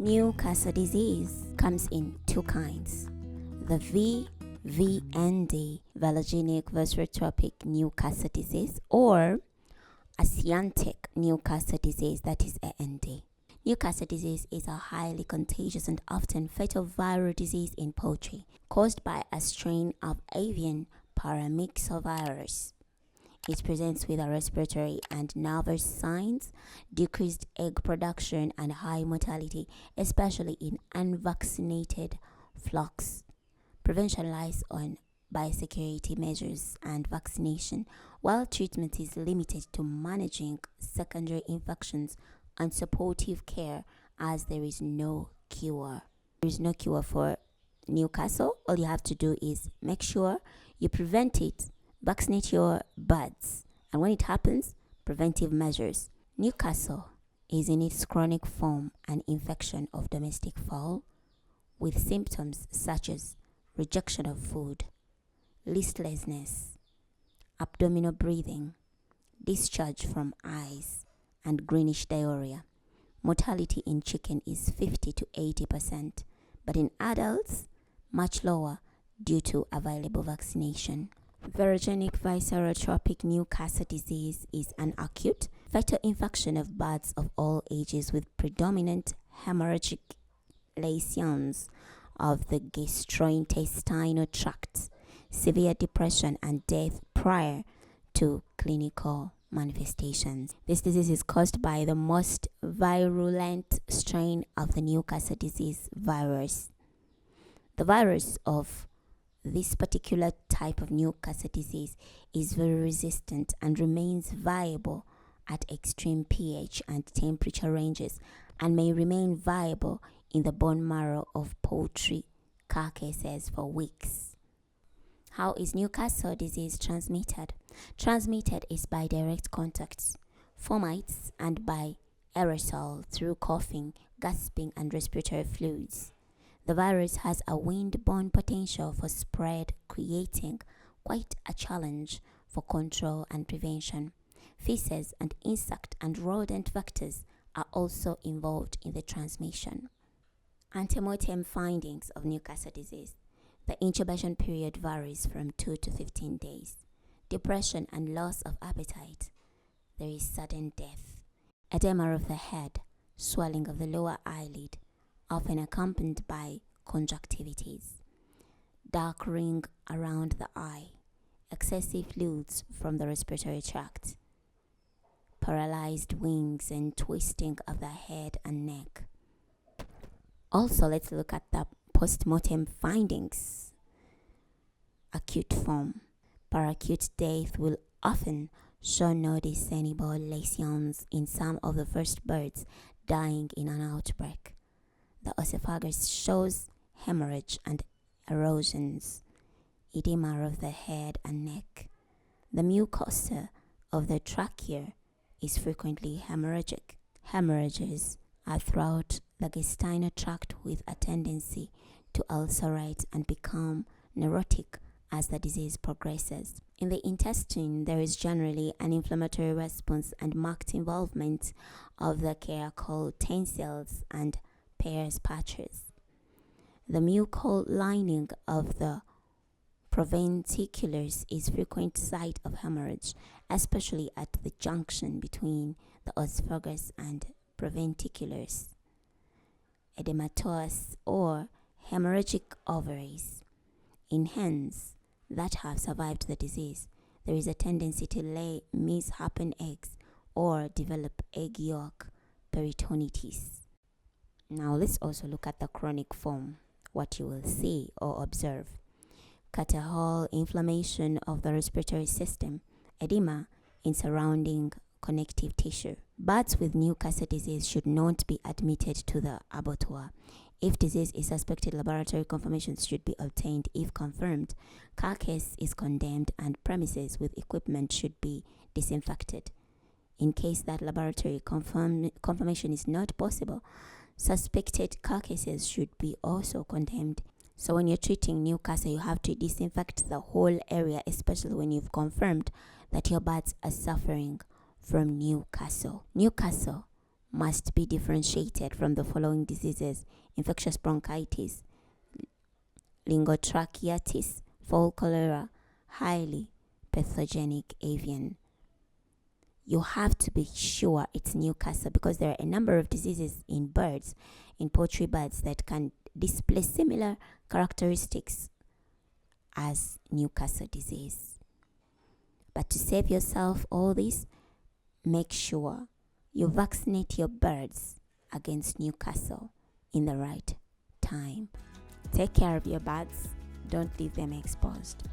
Newcastle disease comes in two kinds: the VVND, Velogenic Viscerotropic Newcastle Disease, or Asiatic Newcastle Disease, that is AND. Newcastle disease is a highly contagious and often fatal viral disease in poultry, caused by a strain of avian paramyxovirus. It presents with a respiratory and nervous signs, decreased egg production, and high mortality, especially in unvaccinated flocks. Prevention lies on biosecurity measures and vaccination, while treatment is limited to managing secondary infections and supportive care, as there is no cure. There is no cure for Newcastle. All you have to do is make sure you prevent it, vaccinate your birds, and when it happens, preventive measures. Newcastle is in its chronic form an infection of domestic fowl with symptoms such as rejection of food, listlessness, abdominal breathing, discharge from eyes, and greenish diarrhea. Mortality in chicken is 50 to 80%, but in adults, much lower due to available vaccination. Velogenic Viscerotropic Newcastle Disease is an acute fatal infection of birds of all ages with predominant hemorrhagic lesions of the gastrointestinal tract, severe depression, and death prior to clinical manifestations. This disease is caused by the most virulent strain of the Newcastle disease virus. The virus of this particular type of Newcastle disease is very resistant and remains viable at extreme pH and temperature ranges, and may remain viable in the bone marrow of poultry carcasses for weeks. How is Newcastle disease transmitted? Transmitted is by direct contacts, fomites, and by aerosol through coughing, gasping, and respiratory fluids. The virus has a wind-borne potential for spread, creating quite a challenge for control and prevention. Feces and insect and rodent vectors are also involved in the transmission. Antemortem findings of Newcastle disease. The incubation period varies from 2 to 15 days. Depression and loss of appetite. There is sudden death. Edema of the head, swelling of the lower eyelid, often accompanied by conjunctivitis. Dark ring around the eye. Excessive fluids from the respiratory tract. Paralyzed wings and twisting of the head and neck. Also, let's look at the post-mortem findings. Acute form. Paracute death will often show no discernible lesions in some of the first birds dying in an outbreak. The esophagus shows hemorrhage and erosions, edema of the head and neck. The mucosa of the trachea is frequently hemorrhagic. Hemorrhages are throughout the gastrointestinal tract with a tendency to ulcerate and become necrotic as the disease progresses. In the intestine, there is generally an inflammatory response and marked involvement of the care called tonsils and Peyer's patches. The mucal lining of the proventriculars is frequent site of hemorrhage, especially at the junction between the esophagus and proventriculars. Edematous or hemorrhagic ovaries. In hens that have survived the disease, there is a tendency to lay misshapen eggs or develop egg yolk peritonitis. Now let's also look at the chronic form, what you will see or observe. Catechol inflammation of the respiratory system, edema in surrounding connective tissue. Birds with Newcastle disease should not be admitted to the abattoir. If disease is suspected, laboratory confirmations should be obtained. If confirmed, carcass is condemned and premises with equipment should be disinfected. In case that laboratory confirmation is not possible, suspected carcasses should be also condemned. So when you're treating Newcastle, you have to disinfect the whole area, especially when you've confirmed that your birds are suffering from Newcastle. Newcastle must be differentiated from the following diseases: infectious bronchitis, lingotracheitis, fall cholera, highly pathogenic avian. You have to be sure it's Newcastle, because there are a number of diseases in birds, in poultry birds, that can display similar characteristics as Newcastle disease. But to save yourself all this, make sure you vaccinate your birds against Newcastle in the right time. Take care of your birds. Don't leave them exposed.